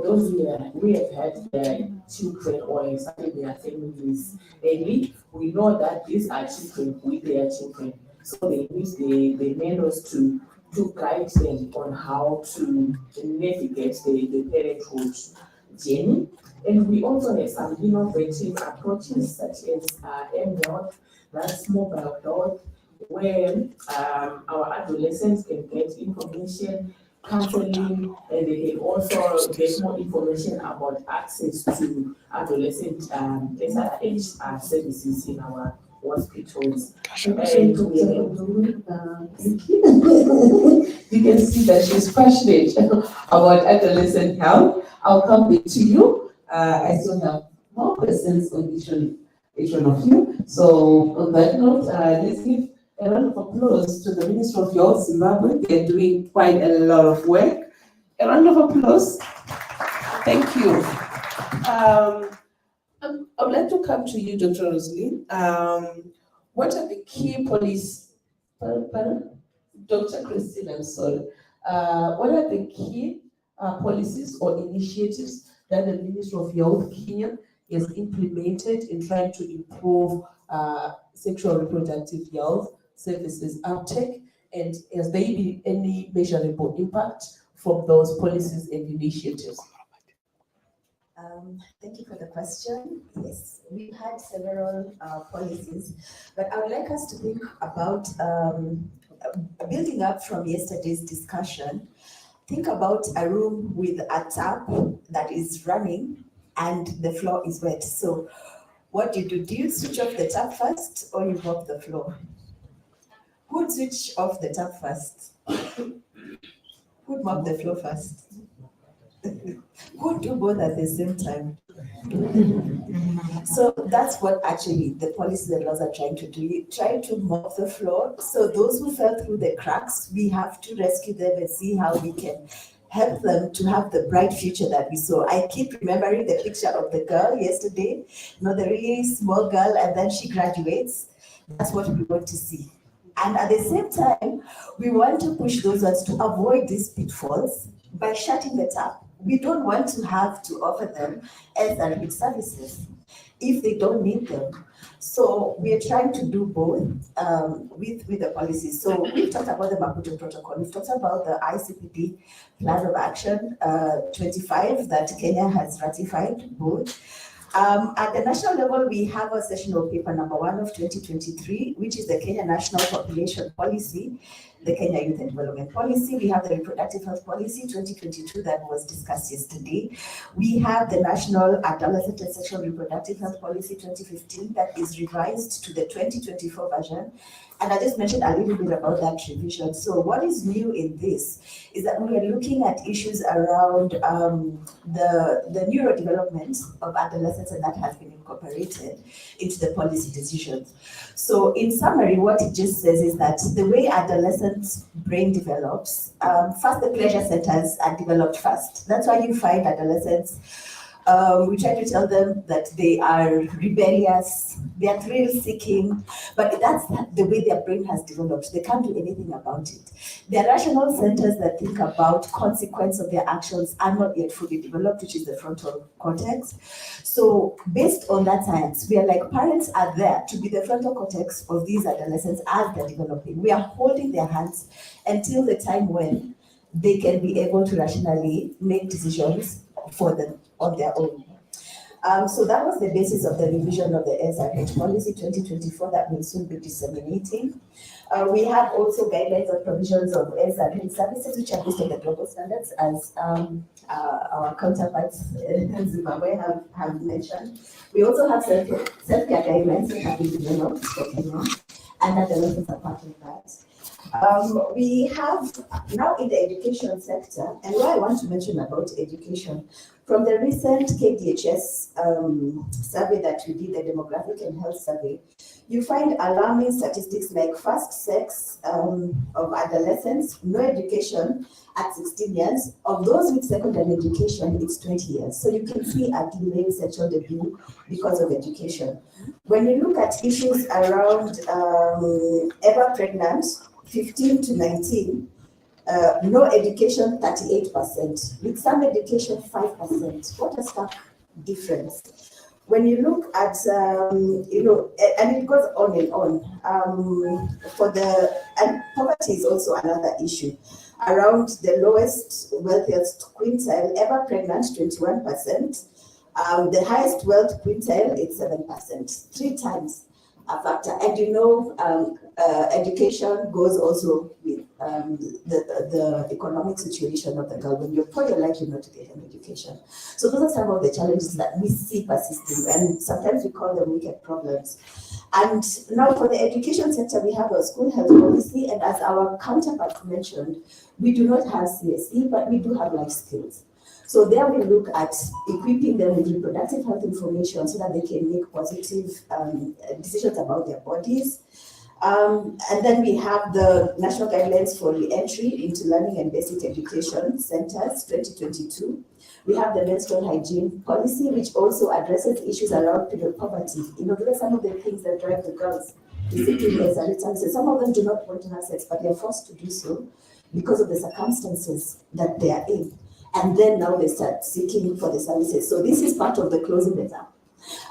for those we have had their children or exactly their families early, we know that these are children with their children. So they need the mentors to guide them on how to navigate the parenthood journey. And we also have some innovative approaches such as mHealth, that's mobile health, where our adolescents can get information, counseling, and they can also get more information about access to adolescent SRHR services in our hospitals. And you can see that she's passionate about adolescent health. I'll come back to you. I still have more questions on each one of you. So on that note, let's give a round of applause to the Minister of Youth, Zimbabwe. They're doing quite a lot of work. A round of applause. Thank you. I would like to come to you, Dr. Rosalie. What are the key policies? Dr. Christine, I'm sorry. What are the key policies or initiatives that the Ministry of Youth Kenya has implemented in trying to improve sexual reproductive health services uptake, and has there been any measurable impact from those policies and initiatives? Thank you for the question. Yes, we've had several policies, but I would like us to think about building up from yesterday's discussion. Think about a room with a tap that is running and the floor is wet. So what do you do? Do you switch off the tap first or you mop the floor? Who would switch off the tap first? Who would mop the floor first? Who would do both at the same time? So that's what actually the policies and laws are trying to do. Trying to mop the floor. So those who fell through the cracks, we have to rescue them and see how we can help them to have the bright future that we saw. I keep remembering the picture of the girl yesterday, the really small girl, and then she graduates. That's what we want to see. And at the same time, we want to push those ones to avoid these pitfalls by shutting the tap. We don't want to have to offer them SRH services if they don't need them. So we are trying to do both with the policies. So we've talked about the Maputo Protocol. We've talked about the ICPD Plan of Action 25 that Kenya has ratified both. At the national level, we have a sessional paper number 1 of 2023, which is the Kenya National Population Policy, the Kenya Youth and Development Policy. We have the Reproductive Health Policy 2022 that was discussed yesterday. We have the National Adolescent and Sexual Reproductive Health Policy 2015 that is revised to the 2024 version. And I just mentioned a little bit about that revision. So what is new in this is that we are looking at issues around the neurodevelopment of adolescents, and that has been incorporated into the policy decisions. So in summary, what it just says is that the way adolescents' brain develops, first the pleasure centers are developed first. That's why you find adolescents, we try to tell them that they are rebellious, they are thrill-seeking, but that's the way their brain has developed. They can't do anything about it. Their rational centers that think about consequence of their actions are not yet fully developed, which is the frontal cortex. So based on that science, we are like, parents are there to be the frontal cortex of these adolescents as they're developing. We are holding their hands until the time when they can be able to rationally make decisions for them on their own. So that was the basis of the revision of the SRH policy 2024 that we'll soon be disseminating. We have also guidelines and provisions of SRH services, which are based on the global standards, as our counterparts in Zimbabwe have mentioned. We also have self-care guidelines that have been developed for Kenya, and adolescents are part of that. We have now in the education sector, and what I want to mention about education, from the recent KDHS survey that we did, the Demographic and Health Survey, you find alarming statistics like fast sex of adolescents, no education at 16 years. Of those with secondary education, it's 20 years. So you can see a delayed sexual debut because of education. When you look at issues around ever pregnant, 15 to 19, No education, 38%. With some education, 5%. What a stark difference. When you look at, and it goes on and on. And poverty is also another issue. Around the lowest, wealthiest quintile, ever pregnant, 21%. The highest wealth quintile, it's 7%, 3 times a factor. And education goes also with the economic situation of the girl. When you're poor, you're likely not to get an education. So those are some of the challenges that we see persisting, and sometimes we call them wicked problems. And now for the education sector, we have a school health policy, and as our counterpart mentioned, we do not have CSE, but we do have life skills. So there we look at equipping them with reproductive health information so that they can make positive decisions about their bodies. And then we have the National Guidelines for Re-Entry into Learning and Basic Education Centers, 2022. We have the menstrual hygiene policy, which also addresses issues around period poverty. Those are some of the things that drive the girls to seeking SRHR services. Some of them do not want to have sex, but they're forced to do so because of the circumstances that they are in. And then now they start seeking for the services. So this is part of the closing the gap,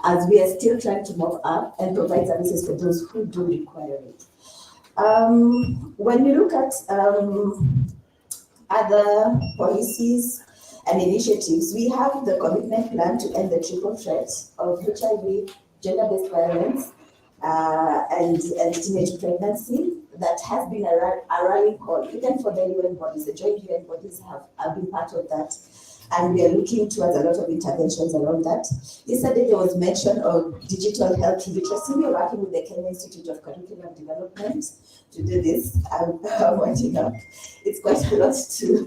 as we are still trying to move up and provide services for those who do require it. When you look at other policies and initiatives, we have the commitment plan to end the triple threat of HIV, gender-based violence, and teenage pregnancy. That has been a rallying call, even for the UN bodies. The joint UN bodies have been part of that. And we are looking towards a lot of interventions around that. Yesterday, there was mention of digital health literacy. We're working with the Kenya Institute of Curriculum Development to do this. I'm winding up. It's quite a lot to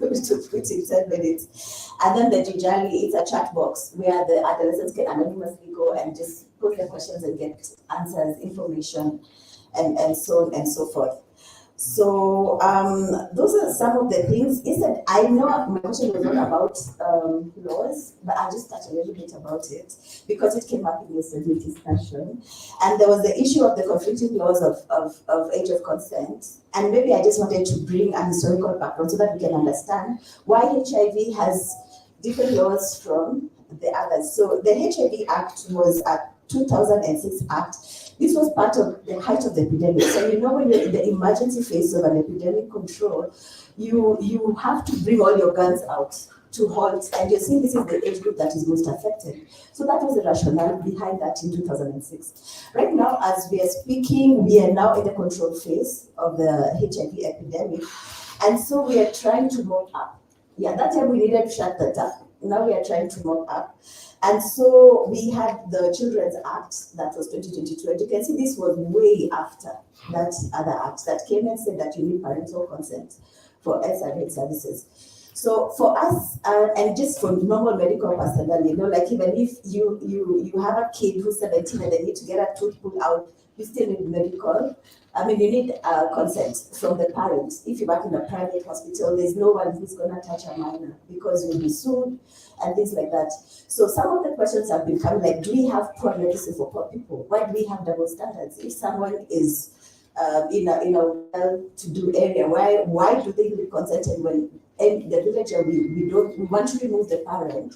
put in 10 minutes. And then the Jijali is a chat box where the adolescents can anonymously go and just put their questions and get answers, information, and so on and so forth. So those are some of the things. Instead, I know my question was not about laws, but I'll just touch a little bit about it because it came up in yesterday's discussion. And there was the issue of the conflicting laws of age of consent. And maybe I just wanted to bring a historical background so that we can understand why HIV has different laws from the others. So the HIV Act was a 2006 Act. This was part of the height of the epidemic. So when you're in the emergency phase of an epidemic control, you have to bring all your guns out to halt, and you're seeing this is the age group that is most affected. So that was the rationale behind that in 2006. Right now, as we are speaking, we are now in the control phase of the HIV epidemic, and so we are trying to move up. Yeah, that time we needed to shut that up. Now we are trying to move up. And so we had the Children's Act, that was 2022. And you can see this was way after that other act that came and said that you need parental consent for SRHR services. So for us, and just for normal medical personnel, like even if you have a kid who's 17 and they need to get a tooth pulled out, you still need medical. You need consent from the parents. If you work in a private hospital, there's no one who's going to touch a minor because you'll be sued and things like that. So some of the questions have been coming, like, do we have poor medicine for poor people? Why do we have double standards? If someone is in a well-to-do area, why do they need consent? And when in the village we want to remove the parent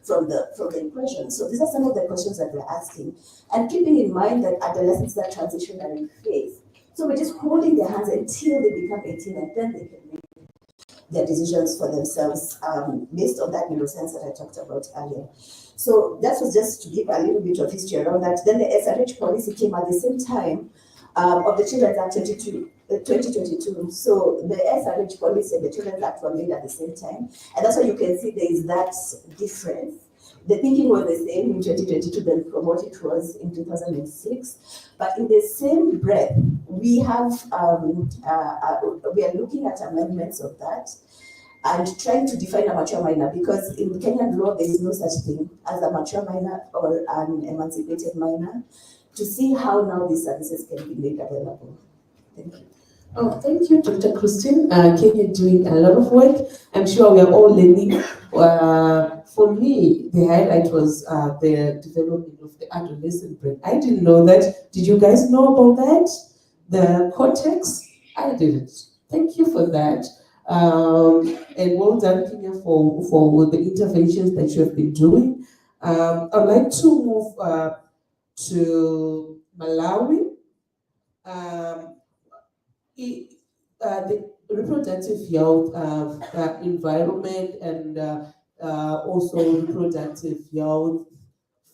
from the equation. So these are some of the questions that we're asking, and keeping in mind that adolescents are transitionary phase. So we're just holding their hands until they become 18, and then they can make their decisions for themselves based on that neuroscience that I talked about earlier. So that was just to give a little bit of history around that. Then the SRH policy came at the same time of the Children's Act 2022. So the SRH policy and the Children's Act were made at the same time. And that's why you can see there is that difference. The thinking was the same in 2022 than from what it was in 2006. But in the same breath, we have we are looking at amendments of that and trying to define a mature minor, because in Kenyan law there is no such thing as a mature minor or an emancipated minor, to see how now these services can be made available. Thank you. Oh, thank you, Dr. Christine. Kenya doing a lot of work. I'm sure we are all learning. For me, the highlight was the development of the adolescent brain. I didn't know that. Did you guys know about that? The cortex? I didn't. Thank you for that. And well done, Kenya, for the interventions that you have been doing. I'd like to move to Malawi. The reproductive health environment and also reproductive health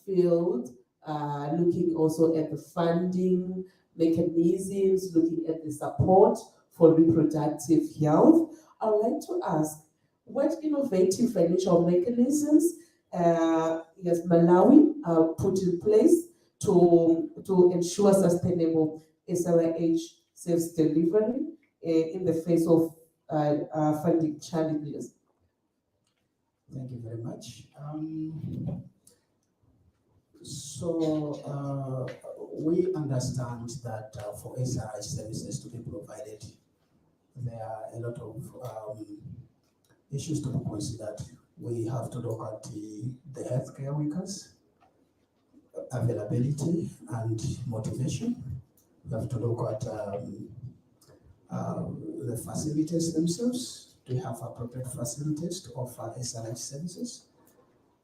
field, looking also at the funding mechanisms, looking at the support for reproductive health. I would like to ask, what innovative financial mechanisms has Malawi put in place to ensure sustainable SRH service delivery in the face of funding challenges? Thank you very much. We understand that for SRH services to be provided, there are a lot of issues to be considered. We have to look at the healthcare workers, availability and motivation. We have to look at the facilities themselves. Do we have appropriate facilities to offer SRH services?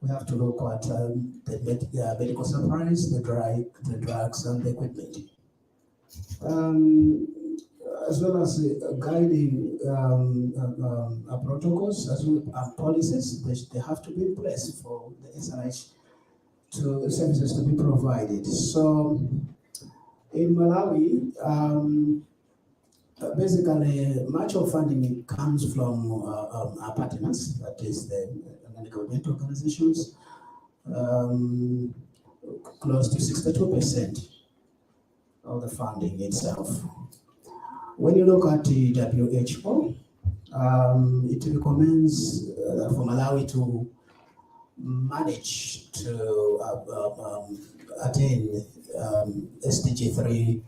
We have to look at the medical supplies, the drugs and the equipment. As well as guiding protocols as well as policies, they have to be in place for the SRH services to be provided. So in Malawi, basically much of funding comes from our partners, that is the non-governmental organizations, close to 62% of the funding itself. When you look at the WHO, it recommends for Malawi to manage to attain SDG 3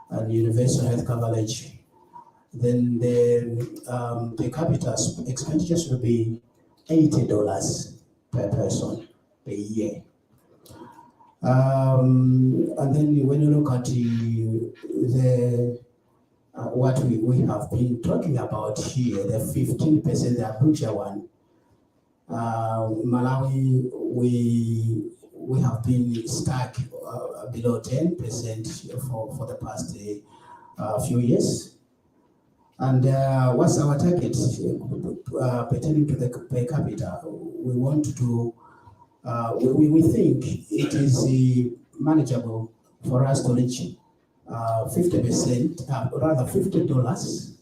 and universal health coverage, then the per capita expenditures will be $80 per person per year. And then when you look at the what we have been talking about here, the 15%, the Abuja one, Malawi, we have been stuck below 10% for the past few years. And what's our target pertaining to the per capita? We want to, we think it is manageable for us to reach 50%, rather $50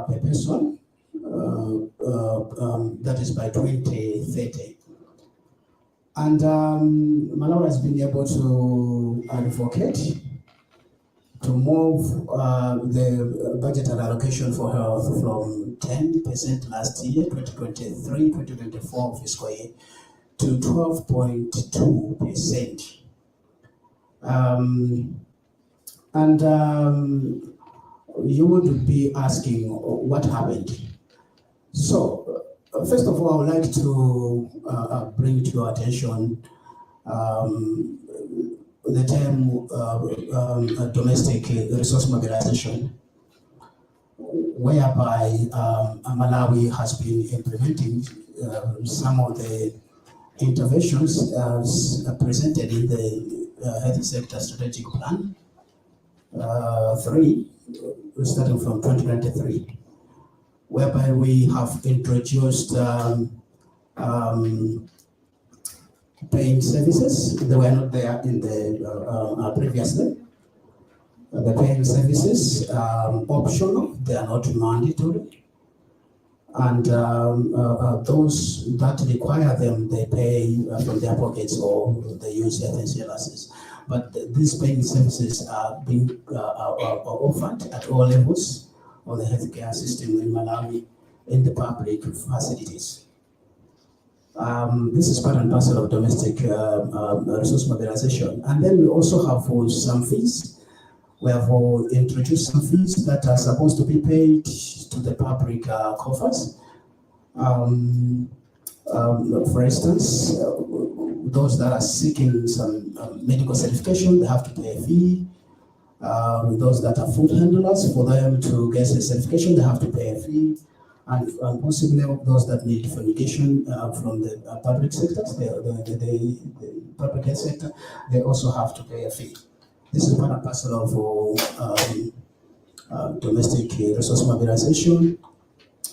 per person. That is by 2030. And Malawi has been able to advocate to move the budgetary allocation for health from 10% last year, 2023-2024 fiscal year, to 12.2%. You would be asking what happened. So, first of all, I would like to bring to your attention the term domestic resource mobilization, whereby Malawi has been implementing some of the interventions as presented in the health sector strategic plan 3, starting from 2023, whereby we have introduced paying services. They were not there in the previously. The paying services are optional, they are not mandatory. And those that require them, they pay from their pockets or they use health insurances. But these paying services are being offered at all levels of the healthcare system in Malawi in the public facilities. This is part and parcel of domestic resource mobilization. And then we also have some fees. We have introduced some fees that are supposed to be paid to the public coffers. For instance, those that are seeking some medical certification, they have to pay a fee. Those that are food handlers, for them to get a certification, they have to pay a fee. And possibly those that need fumigation from the public sectors, the public health sector, they also have to pay a fee. This is part and parcel of domestic resource mobilization.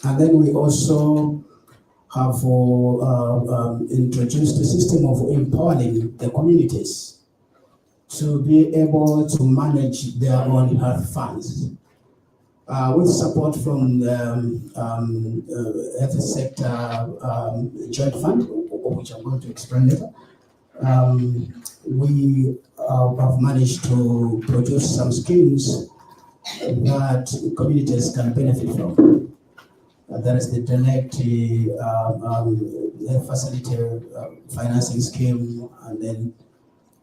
And then we also have introduced a system of empowering the communities to be able to manage their own health funds. With support from health sector joint fund, which I'm going to explain later, we have managed to produce some schemes that communities can benefit from. There is the direct facility financing scheme, and then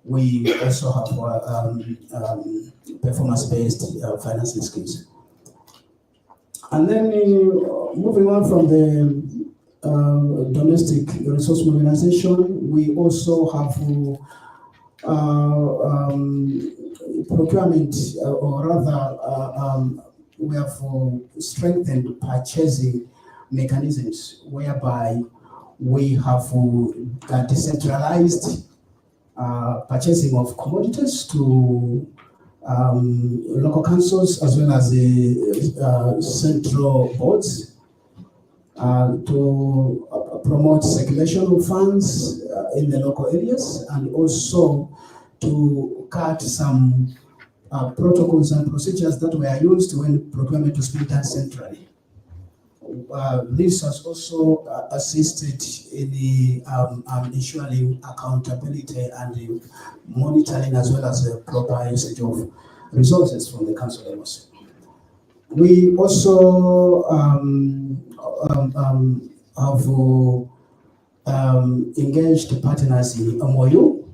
we also have performance-based financing schemes. And then moving on from the domestic resource mobilization, we also have procurement, or rather, we have strengthened purchasing mechanisms whereby we have decentralized purchasing of commodities to local councils as well as the central boards to promote circulation of funds in the local areas, and also to cut some protocols and procedures that were used when procurement was being done centrally. This has also assisted in the ensuring accountability and the monitoring, as well as the proper usage of resources from the council levels. We also have engaged partners in MOU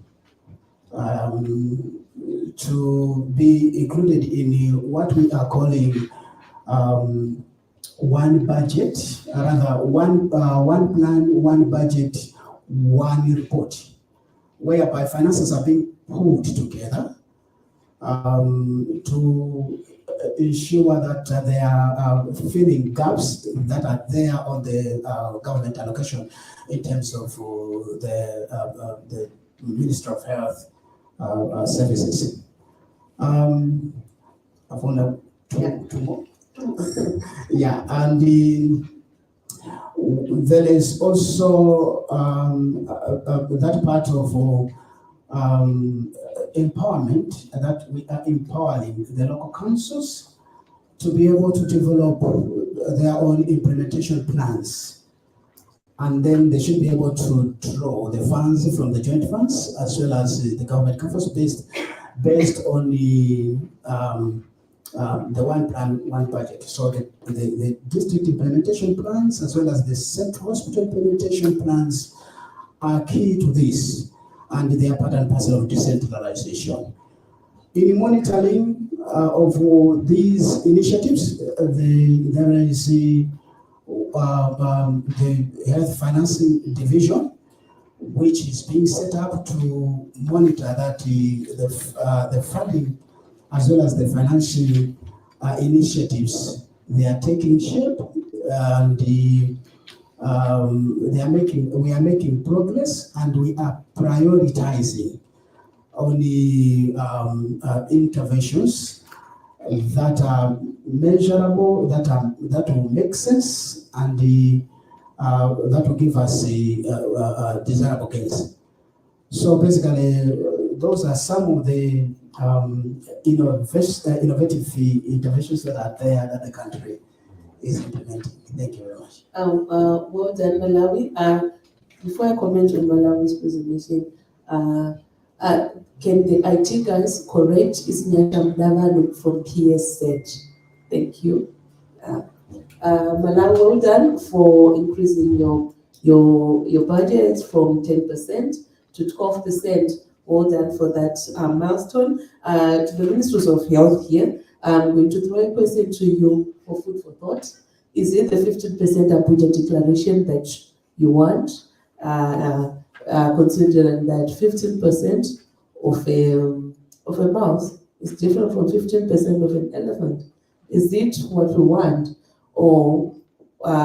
to be included in what we are calling one budget, rather one plan, one budget, one report, whereby finances are being pulled together to ensure that they are filling gaps that are there on the government allocation in terms of the Ministry of Health services. I've won two more. Yeah, and there is also that part of empowerment, that we are empowering the local councils to be able to develop their own implementation plans. And then they should be able to draw the funds from the joint funds as well as the government coffers based on the one plan, one budget. So the district implementation plans as well as the central hospital implementation plans are key to this, and they are part and parcel of decentralization. In monitoring of these initiatives, there is the health financing division, which is being set up to monitor that the funding as well as the financial initiatives, they are taking shape, and we are making progress, and we are prioritizing on the interventions that are measurable, that will make sense, and that will give us a desirable gains. So basically, those are some of the innovative interventions that are there that the country is implementing. Thank you very much. Well done, Malawi. Before I comment on Malawi's presentation, can the IT guys correct Isnyata Mdavalo from PSZ? Thank you. Malawi, well done for increasing your budget from 10% to 12%. Well done for that milestone. To the Ministers of Health here, I'm going to throw a question to you for food for thought. Is it the 15% Abuja declaration that you want, considering that 15% of a mouse It's different from 15% of an elephant. Is it what we want? Or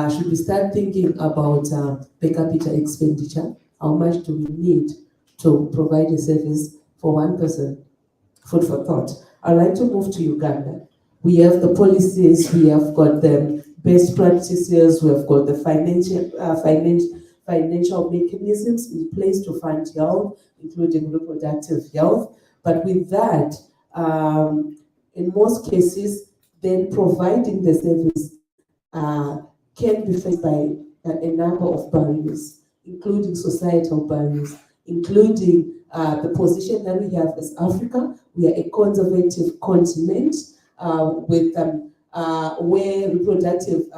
should we start thinking about per capita expenditure? How much do we need to provide a service for one person? Food for thought. I'd like to move to Uganda. We have the policies, we have got the best practices, we have got the financial mechanisms in place to fund health, including reproductive health. But with that, in most cases, then providing the service can be faced by a number of barriers, including societal barriers, including the position that we have as Africa. We are a conservative continent with where reproductive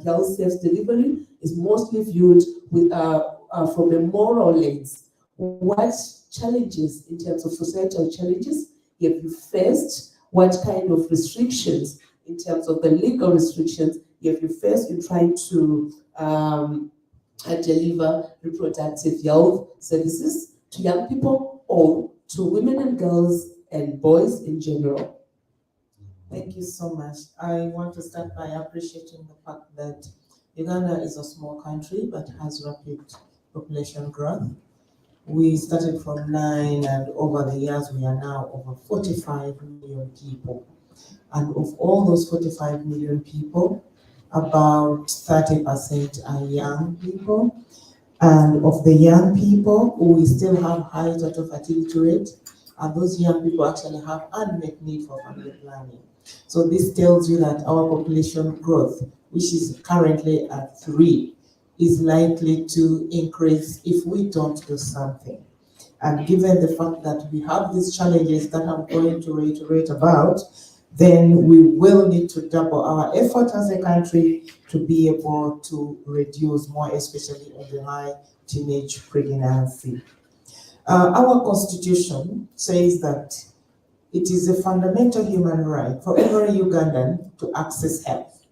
health service delivery is mostly viewed with, from a moral lens. What challenges in terms of societal challenges have you faced? What kind of restrictions in terms of the legal restrictions have you faced in trying to deliver reproductive health services to young people or to women and girls and boys in general? Thank you so much. I want to start by appreciating the fact that Uganda is a small country but has rapid population growth. We started from 9 and over the years we are now over 45 million people. And of all those 45 million people, about 30% are young people. And of the young people, we still have high total fertility rate, and those young people actually have unmet need for family planning. So this tells you that our population growth, which is currently at 3, is likely to increase if we don't do something. And given the fact that we have these challenges that I'm going to reiterate about, then we will need to double our effort as a country to be able to reduce more, especially on the high teenage pregnancy. Our constitution says that it is a fundamental human right for every Ugandan to access health,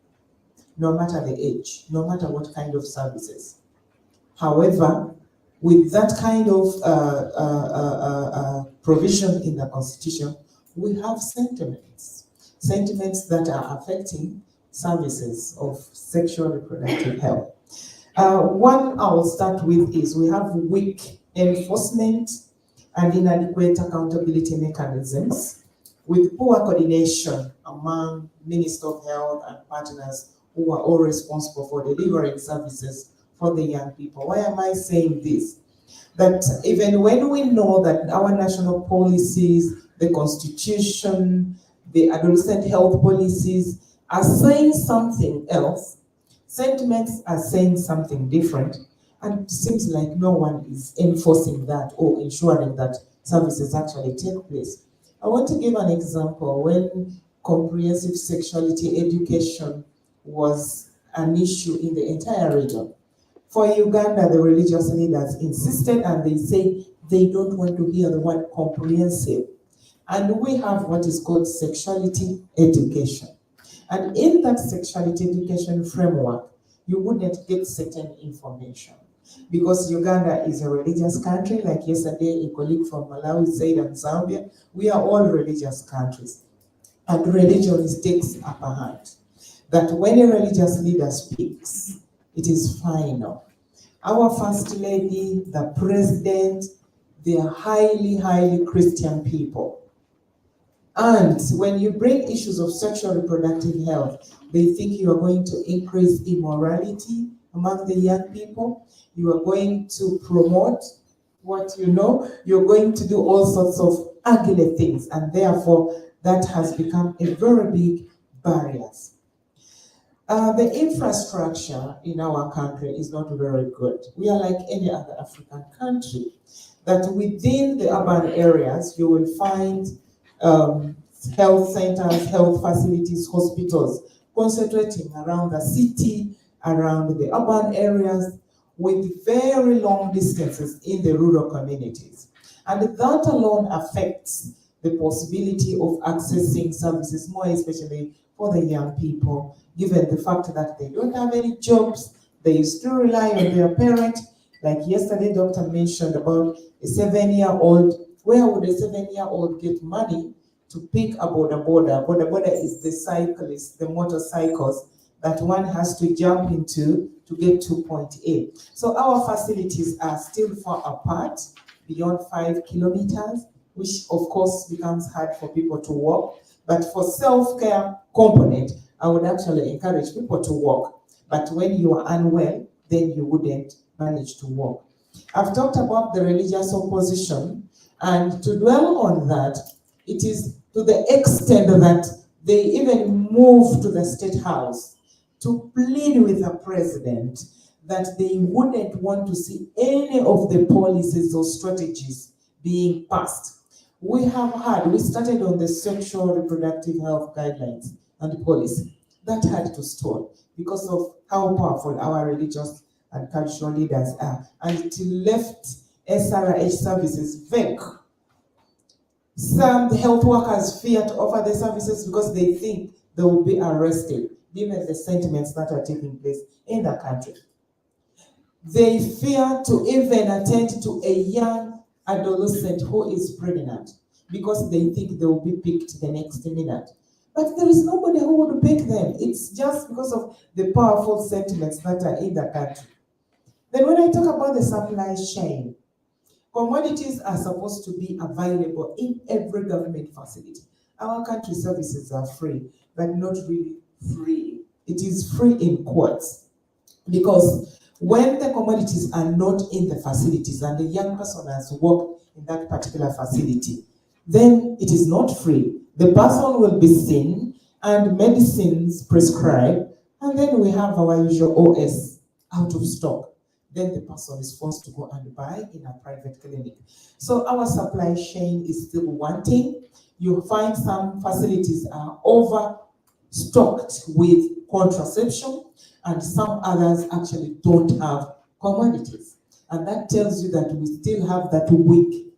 no matter the age, no matter what kind of services. However, with that kind of provision in the constitution, we have sentiments that are affecting services of sexual reproductive health. One I will start with is we have weak enforcement and inadequate accountability mechanisms with poor coordination among Minister of Health and partners who are all responsible for delivering services for the young people. Why am I saying this? That even when we know that our national policies, the constitution, the adolescent health policies are saying something else, sentiments are saying something different, and it seems like no one is enforcing that or ensuring that services actually take place. I want to give an example. When comprehensive sexuality education was an issue in the entire region, for Uganda, the religious leaders insisted and they say they don't want to hear the word comprehensive. And we have what is called sexuality education. And in that sexuality education framework, you wouldn't get certain information. Because Uganda is a religious country, like yesterday a colleague from Malawi said, and Zambia, we are all religious countries. And religion takes upper hand. That when a religious leader speaks, it is final. Our First Lady, the President, they are highly, highly Christian people. And when you bring issues of sexual reproductive health, they think you are going to increase immorality among the young people. You are going to promote what you know. You're going to do all sorts of ugly things. And therefore, that has become a very big barrier. The infrastructure in our country is not very good. We are like any other African country, that within the urban areas, you will find health centers, health facilities, hospitals, concentrating around the city, around the urban areas, with very long distances in the rural communities. And that alone affects the possibility of accessing services, more especially for the young people, given the fact that they don't have any jobs, they still rely on their parent. Like yesterday, doctor mentioned about a 7-year-old. Where would a 7-year-old get money to pick a border border. Border border is the cyclists, the motorcycles that one has to jump into to get to point A. So our facilities are still far apart, beyond 5 kilometers, which of course becomes hard for people to walk. But for self-care component, I would actually encourage people to walk. But when you are unwell, then you wouldn't manage to walk. I've talked about the religious opposition, and to dwell on that, it is to the extent that they even move to the State House to plead with the president that they wouldn't want to see any of the policies or strategies being passed. We started on the sexual reproductive health guidelines and policy. That had to stall because of how powerful our religious and cultural leaders are. And it left SRH services vague. Some health workers fear to offer the services because they think they will be arrested, given the sentiments that are taking place in the country. They fear to even attend to a young adolescent who is pregnant because they think they will be picked the next minute. But there is nobody who would pick them. It's just because of the powerful sentiments that are in the country. Then when I talk about the supply chain, commodities are supposed to be available in every government facility. Our country services are free, but not really free. It is free in quotes, because when the commodities are not in the facilities and the young person has worked in that particular facility, then it is not free. The person will be seen and medicines prescribed, and then we have our usual OS out of stock. Then the person is forced to go and buy in a private clinic. So our supply chain is still wanting. You find some facilities are overstocked with contraception, and some others actually don't have commodities. And that tells you that we still have that weak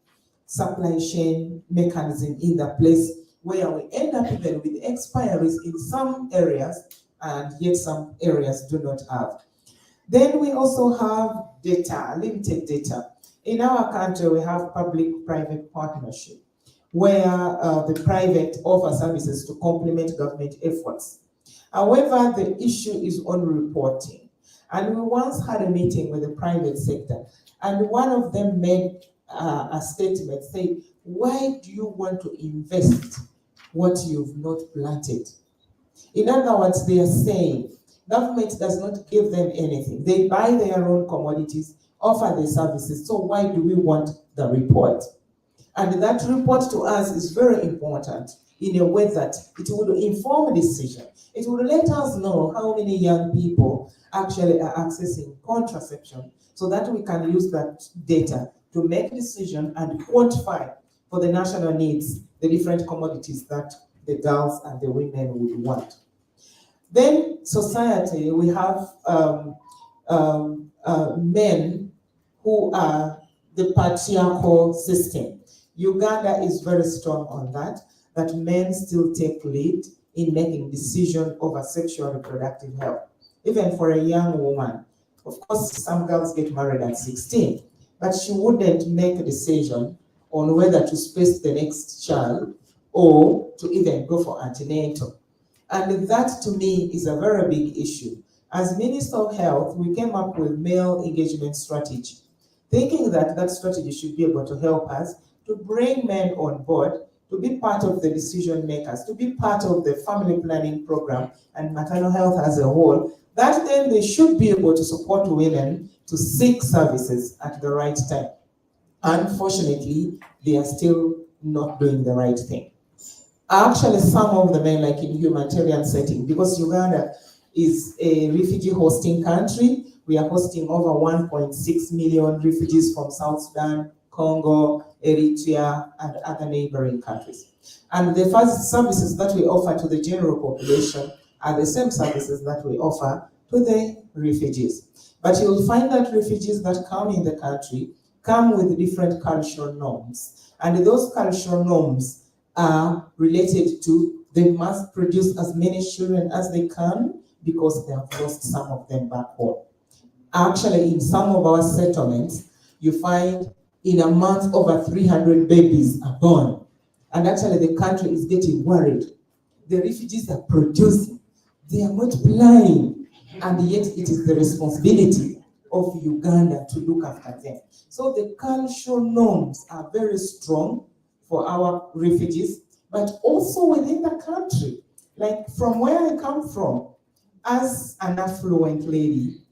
supply chain mechanism in the place, where we end up even with expiries in some areas, and yet some areas do not have. Then we also have data, limited data. In our country, we have public-private partnership, where the private offer services to complement government efforts. However, the issue is on reporting. And we once had a meeting with the private sector, and one of them made a statement saying, why do you want to invest what you've not planted? In other words, they are saying, government does not give them anything. They buy their own commodities, offer the services. So why do we want the report? And that report to us is very important in a way that it would inform a decision. It would let us know how many young people actually are accessing contraception, so that we can use that data to make a decision and quantify for the national needs the different commodities that the girls and the women would want. Then society, we have men who are the patriarchal system. Uganda is very strong on that men still take lead in making decisions over sexual reproductive health. Even for a young woman, of course, some girls get married at 16, but she wouldn't make a decision on whether to space the next child or to even go for antenatal. And that, to me, is a very big issue. As Minister of Health, we came up with male engagement strategy, thinking that that strategy should be able to help us to bring men on board, to be part of the decision makers, to be part of the family planning program and maternal health as a whole, that then they should be able to support women to seek services at the right time. Unfortunately, they are still not doing the right thing. Actually, some of the men, like in humanitarian setting, because Uganda is a refugee hosting country, we are hosting over 1.6 million refugees from South Sudan, Congo, Eritrea, and other neighboring countries. And the first services that we offer to the general population are the same services that we offer to the refugees. But you'll find that refugees that come in the country come with different cultural norms. And those cultural norms are related to they must produce as many children as they can because they have lost some of them back home. Actually, in some of our settlements, you find in a month over 300 babies are born. And actually the country is getting worried. The refugees are producing, they are multiplying, and yet it is the responsibility of Uganda to look after them. So the cultural norms are very strong for our refugees, but also within the country. Like from where I come from, as an affluent lady,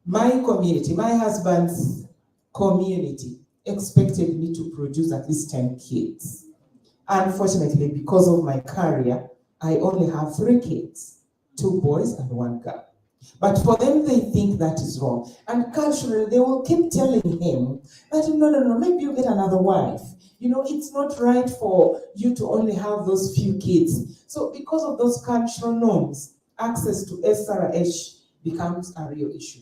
my community, my husband's community expected me to produce at least 10 kids. Unfortunately, because of my career, I only have 3 kids, 2 boys and 1 girl. But for them, they think that is wrong. And culturally, they will keep telling him that, no, maybe you get another wife. You know, it's not right for you to only have those few kids. So because of those cultural norms, access to SRH becomes a real issue.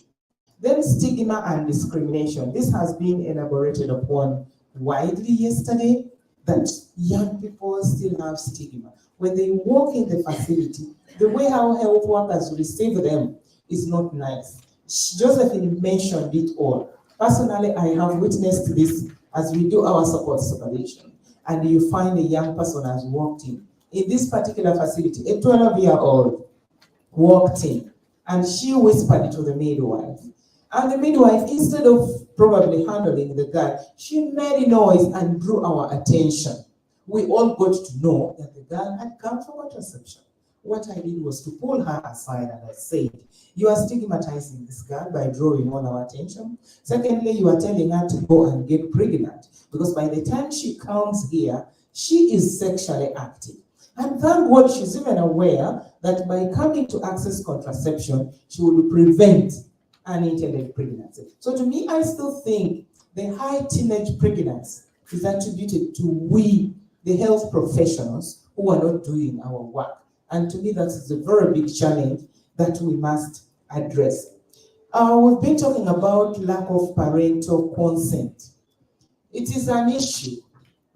Then stigma and discrimination. This has been elaborated upon widely yesterday, that young people still have stigma. When they walk in the facility, the way our health workers receive them is not nice. Josephine mentioned it all. Personally, I have witnessed this as we do our support supervision, and you find a young person has walked in. In this particular facility, a 12-year-old walked in, and she whispered to the midwife. And the midwife, instead of probably handling the girl, she made a noise and drew our attention. We all got to know that the girl had come for contraception. What I did was to pull her aside and I said, you are stigmatizing this girl by drawing all our attention. Secondly, you are telling her to go and get pregnant, because by the time she comes here, she is sexually active. And thank God she's even aware that by coming to access contraception, she will prevent unintended pregnancy. So to me, I still think the high teenage pregnancy is attributed to we, the health professionals, who are not doing our work. And to me, that is a very big challenge that we must address. We've been talking about lack of parental consent. It is an issue.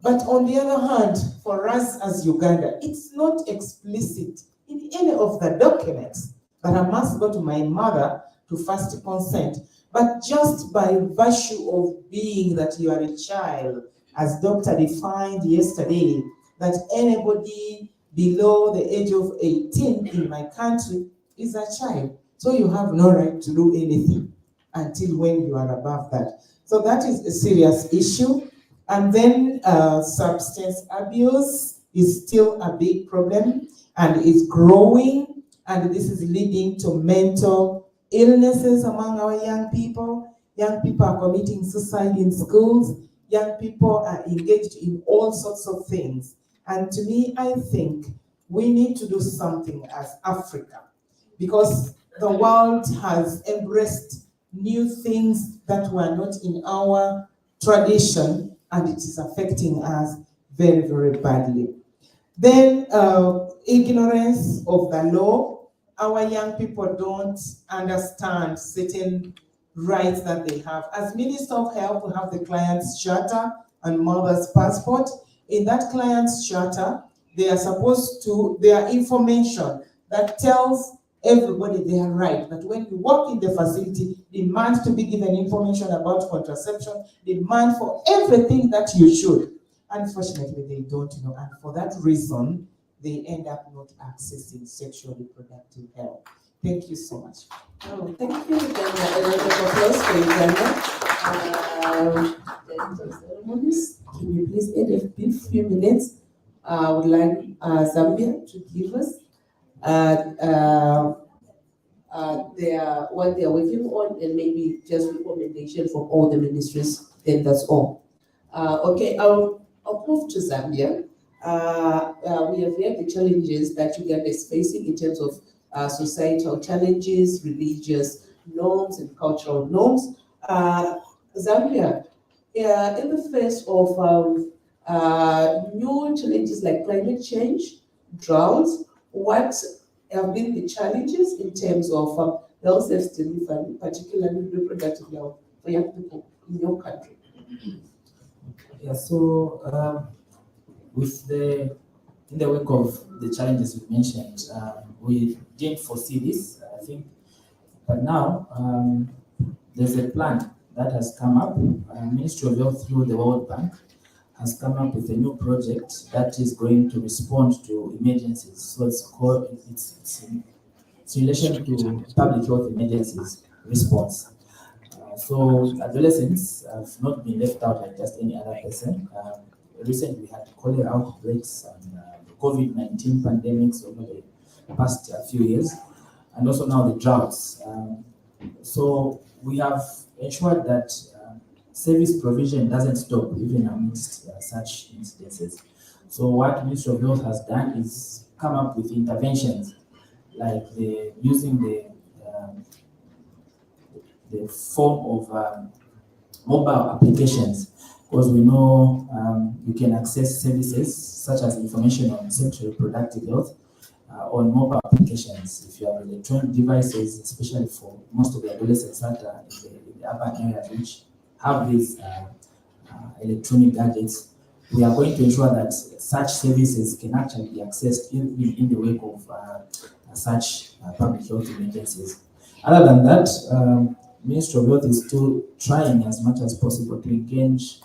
But on the other hand, for us as Uganda, it's not explicit in any of the documents that I must go to my mother to first consent. But just by virtue of being that you are a child, as doctor defined yesterday, that anybody below the age of 18 in my country is a child. So you have no right to do anything until when you are above that. So that is a serious issue. And then substance abuse is still a big problem and is growing. And this is leading to mental illnesses among our young people. Young people are committing suicide in schools. Young people are engaged in all sorts of things. And to me, I think we need to do something as Africa, because the world has embraced new things that were not in our tradition, and it is affecting us very, very badly. Then ignorance of the law. Our young people don't understand certain rights that they have. As Minister of Health, we have the Client's Charter and Mother's Passport. In that Client's Charter, they are supposed to, there are information that tells everybody their right, that when you walk in the facility, demand to be given information about contraception, demand for everything that you should. Unfortunately, they don't know, and for that reason, they end up not accessing sexual reproductive health. Thank you so much. Oh, thank you, Uganda. A round of applause for Uganda. Ceremonies, can you please add a few minutes? I would like Zambia to give us what they are working on, and maybe just recommendation from all the ministries, then that's all. Okay, I'll move to Zambia. We have heard the challenges that Uganda is facing in terms of societal challenges, religious norms, and cultural norms. Zambia, in the face of new challenges like climate change, droughts, what have been the challenges in terms of health safety delivery, particularly reproductive health for young people in your country? Yeah, so in the wake of the challenges you mentioned, we didn't foresee this, I think, but now there's a plan that has come up, Ministry of Health through the World Bank has come up with a new project that is going to respond to emergencies. So it's called, it's in relation to public health emergencies response. So adolescents have not been left out like just any other person. Recently we had cholera outbreaks and the COVID-19 pandemics over the past few years, and also now the droughts. So we have ensured that service provision doesn't stop even amidst such incidences. So what Ministry of Health has done is come up with interventions like using the form of mobile applications, because we know you can access services such as information on sexual reproductive health on mobile applications. If you have electronic devices, especially for most of the adolescents that are in the urban areas which have these electronic gadgets, we are going to ensure that such services can actually be accessed in the wake of such public health emergencies. Other than that, Ministry of Health is still trying as much as possible to engage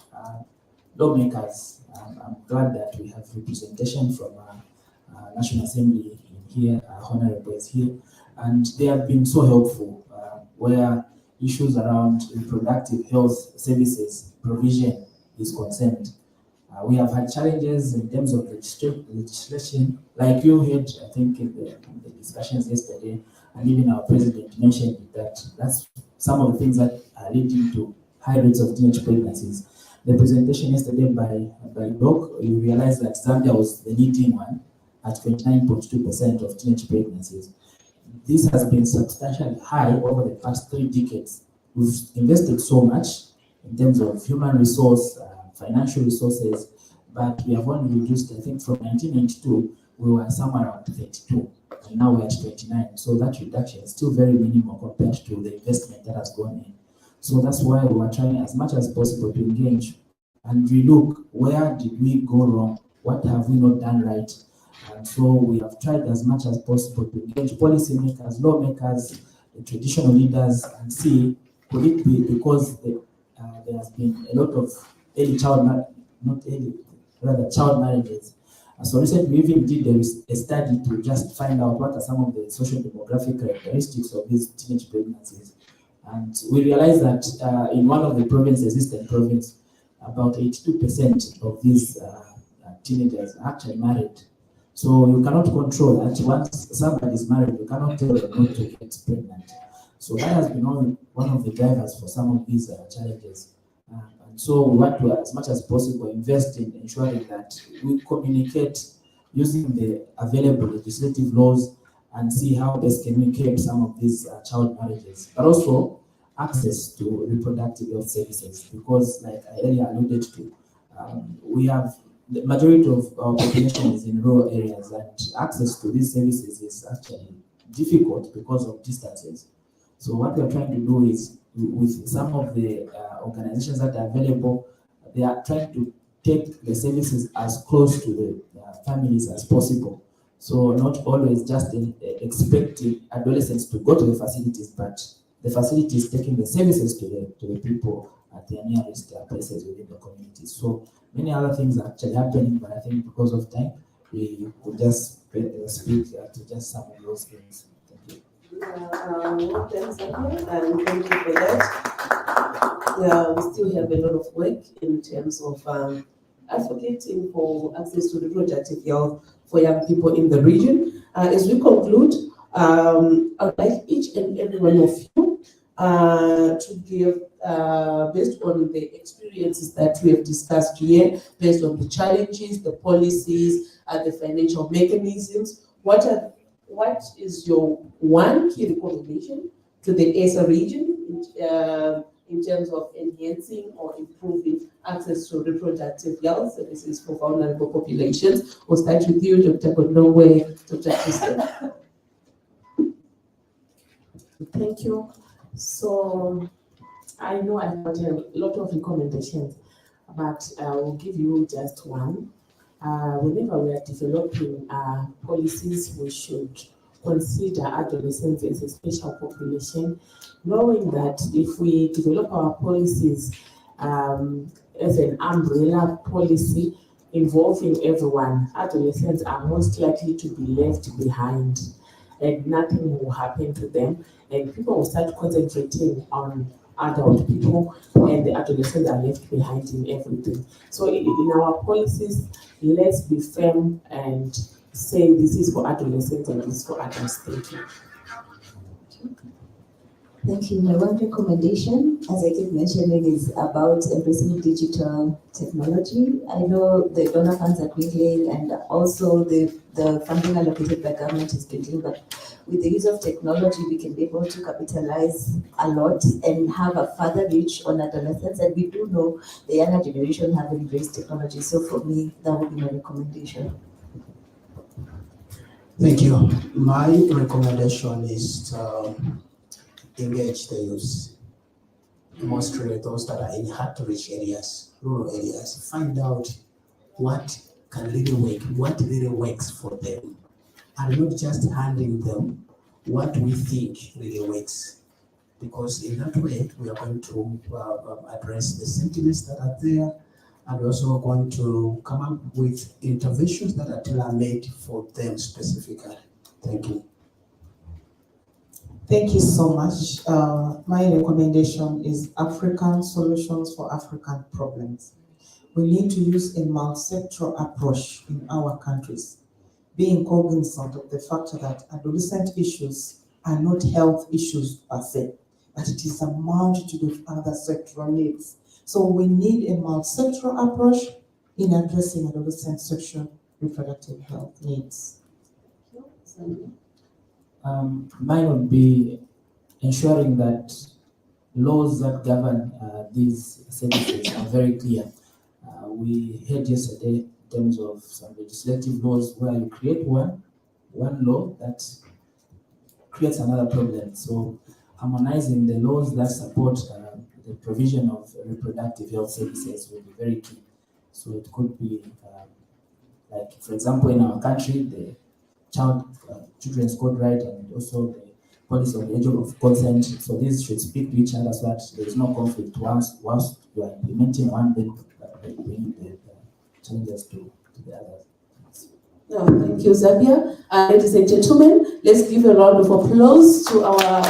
lawmakers. I'm glad that we have representation from National Assembly in here, honorables here, and they have been so helpful where issues around reproductive health services provision is concerned. We have had challenges in terms of legislation, like you heard, I think, in the discussions yesterday, and even our president mentioned that that's some of the things that are leading to high rates of teenage pregnancies. The presentation yesterday by Doc, you realize that Zambia was the leading one at 29.2% of teenage pregnancies. This has been substantially high over the past 3 decades. We've invested so much in terms of human resource, financial resources, but we have only reduced, I think from 1992, we were somewhere around 32, and now we're at 29. So that reduction is still very minimal compared to the investment that has gone in. So that's why we are trying as much as possible to engage and relook, where did we go wrong? What have we not done right? And so we have tried as much as possible to engage policymakers, lawmakers, the traditional leaders, and see, could it be because there has been a lot of child marriages. And so recently we even did a study to just find out what are some of the social demographic characteristics of these teenage pregnancies. And we realized that in one of the provinces, Eastern Province, about 82% of these teenagers are actually married. So you cannot control that. Once somebody is married, you cannot tell them not to get pregnant. So that has been one of the drivers for some of these challenges. And so we want to, as much as possible, invest in ensuring that we communicate using the available legislative laws and see how best can we curb some of these child marriages, but also access to reproductive health services, because like I earlier alluded to, we have the majority of our population is in rural areas, and access to these services is actually difficult because of distances. So what we are trying to do is, with some of the organizations that are available, they are trying to take the services as close to the families as possible. So not always just expecting adolescents to go to the facilities, but the facilities taking the services to the people at their nearest places within the community. So many other things are actually happening, but I think because of time, we could just speak to just some of those things. Thank you. Well done, Zambia, and thank you for that. We still have a lot of work in terms of advocating for access to reproductive health for young people in the region. As we conclude, I would like each and every one of you to give, based on the experiences that we have discussed here, based on the challenges, the policies, and the financial mechanisms, what is your one key recommendation to the ESA region in terms of enhancing or improving access to reproductive health services for vulnerable populations? We'll start with you, Dr. Godongwe, Dr. Kristen. Thank you. So I know I've got a lot of recommendations, but I will give you just one. Whenever we are developing policies, we should consider adolescents as a special population, knowing that if we develop our policies as an umbrella policy involving everyone, adolescents are most likely to be left behind and nothing will happen to them. And people will start concentrating on adult people and the adolescents are left behind in everything. So in our policies, let's be firm and say this is for adolescents and this is for adults. Thank you. Thank you. My one recommendation, as I keep mentioning, is about embracing digital technology. I know the donor funds are dwindling and also the funding allocated by government is dwindling, but with the use of technology, we can be able to capitalize a lot and have a further reach on adolescents. And we do know the younger generation have embraced technology. So for me, that would be my recommendation. Thank you. My recommendation is to engage the youth, mostly those that are in hard-to-reach areas, rural areas. Find out what can really work, what really works for them, and not just handing them what we think really works. Because in that way, we are going to address the sentiments that are there, and we're also going to come up with interventions that are tailor-made for them specifically. Thank you. Thank you so much. My recommendation is African solutions for African problems. We need to use a multi-sectoral approach in our countries, being cognizant of the fact that adolescent issues are not health issues per se, but it is a multitude of other sectoral needs. So we need a multi-sectoral approach in addressing adolescent sexual reproductive health needs. Mine would be ensuring that laws that govern these services are very clear. We heard yesterday in terms of some legislative laws where you create one law that creates another problem. So harmonizing the laws that support the provision of reproductive health services will be very key. So it could be like, for example, in our country, the Children's Code Right and also the policy on the age of consent. So these should speak to each other so that there is no conflict whilst you are implementing one bill, bringing the changes to the others. Thank you, Zabia. Ladies and gentlemen, let's give a round of applause to our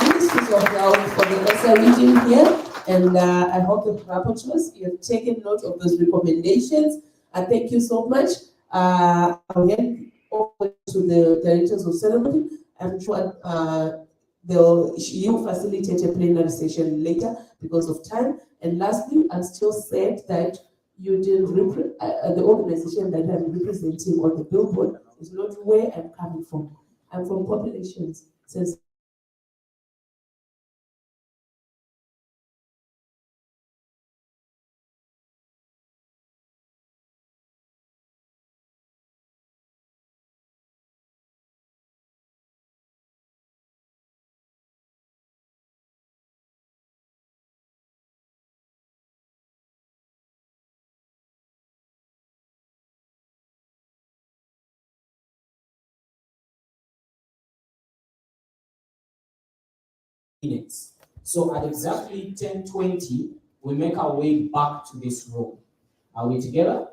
Ministers of Health for the SR region here. And I hope the rapporteurs, you have taken note of those recommendations. And thank you so much. I'll hand over to the directors of ceremony. I'm sure you facilitate a plenary session later because of time. And lastly, I'm still sad that you didn't the organization that I'm representing on the billboard is not where I'm coming from. I'm from populations. Since minutes. So at exactly 10:20, we make our way back to this room. Are we together?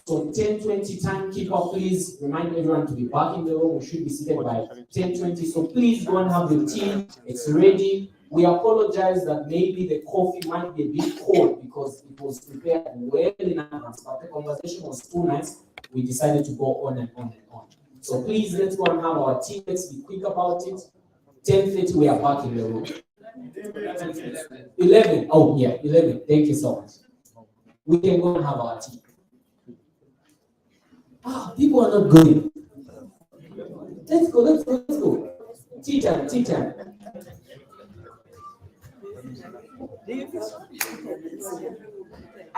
So 10:20 timekeeper, please remind everyone to be back in the room. We should be seated by 10:20. So please go and have your tea. It's ready. We apologize that maybe the coffee might be a bit cold because it was prepared well in advance, but the conversation was too nice. We decided to go on and on and on. So please, let's go and have our tea. Let's be quick about it. 10:30, we are back in the room. 11. Oh, yeah, 11. Thank you so much. We can go and have our tea. People are not going. Let's go. Tea time. I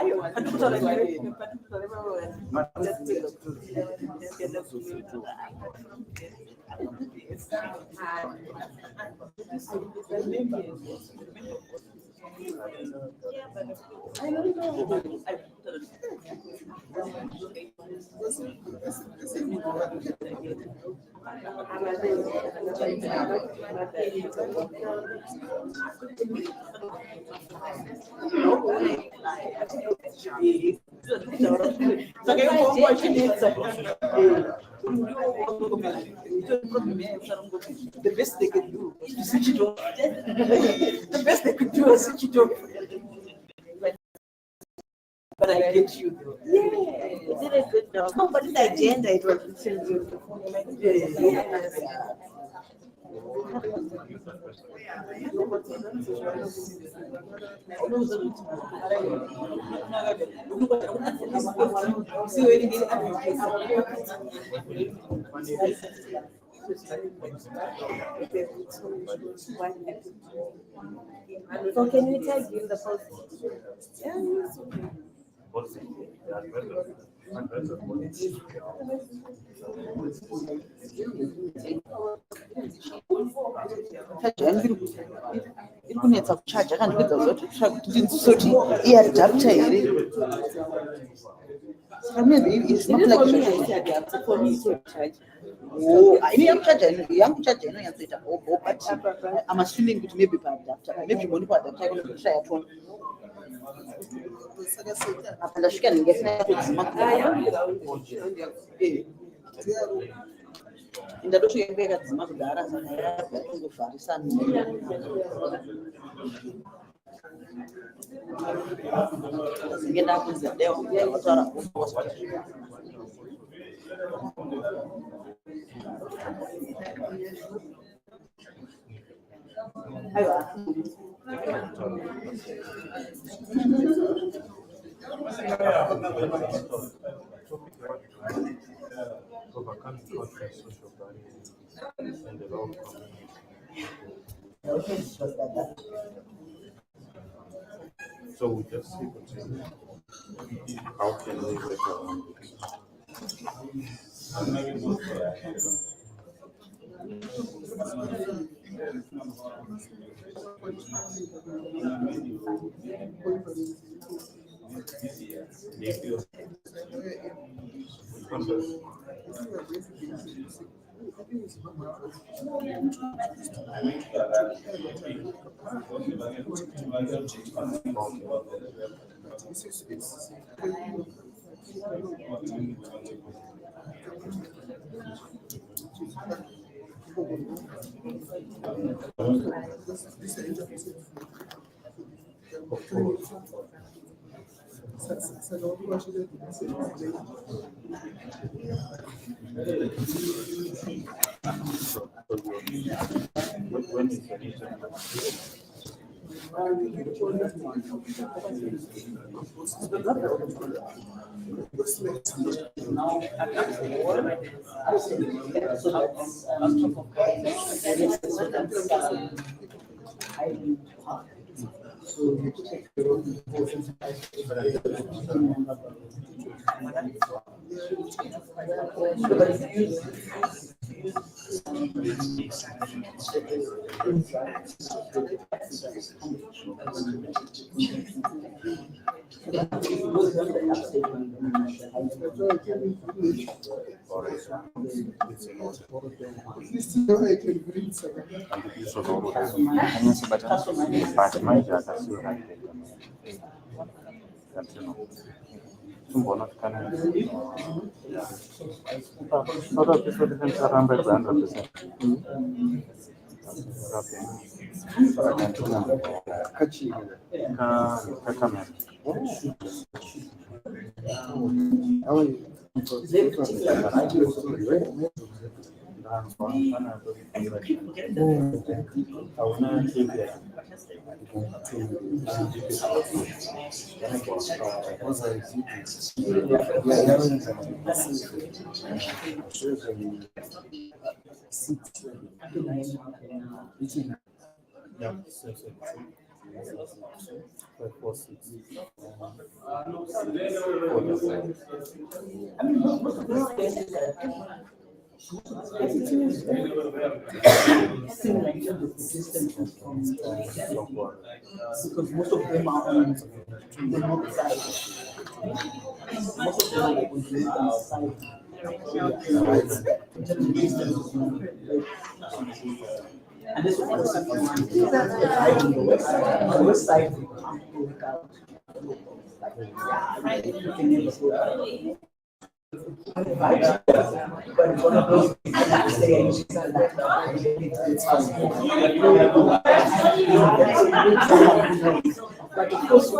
don't know. The best they can do is to switch it off. The best they could do is switch it off. But I get you. Yeah, you did a good job. No, but the agenda, it was still beautiful. Yes. So can we tag you in the post? Iri kunetsa kuchaja kandi kwedza kuti ndizoti iadapta here. It's not like For me to charge. yanguchaja inonyatsoita but I'm assuming kuti maybe paadapta maybe moni paadapta kunokushaya tona apa ndasvika ndingesina kudzima ndatosvika yakadzima kudhara saka yakuvharisana zinge ndakunzi deo yakataura aiwa So we just see how can we make our own when is the because most of them are on the north side. Most of them are on the side. And this one is on the west side. But it's one of those things that say, but of course,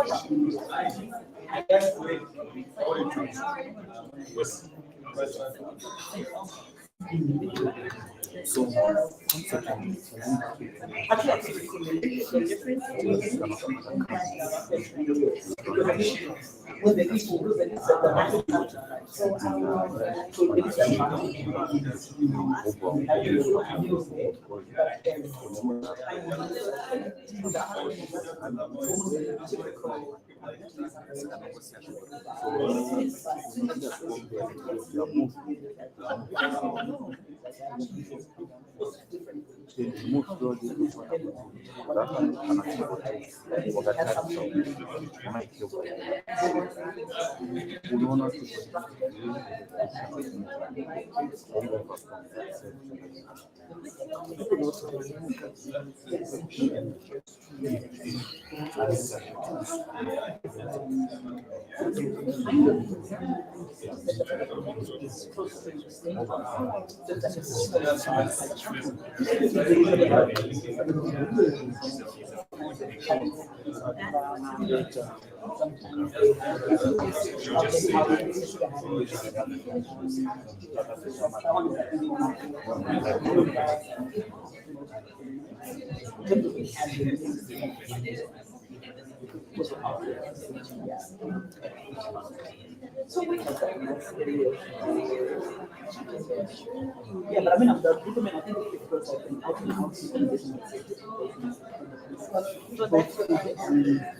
yeah, but I mean, I'm the people, I think it's because I've been out and out.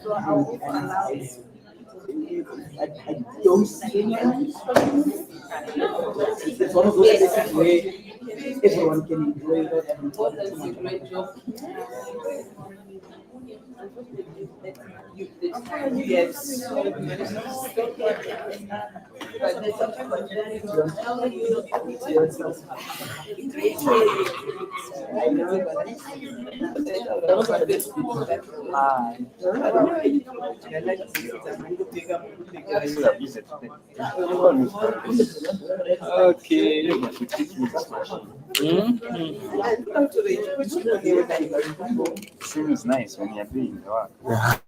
So I'll allow I don't see anyone. It's one of those places where everyone can enjoy it and That's a great job. yes. I know, but those are the best people that lie. I like to see that when you pick up, Okay. Seems nice when you're doing the work.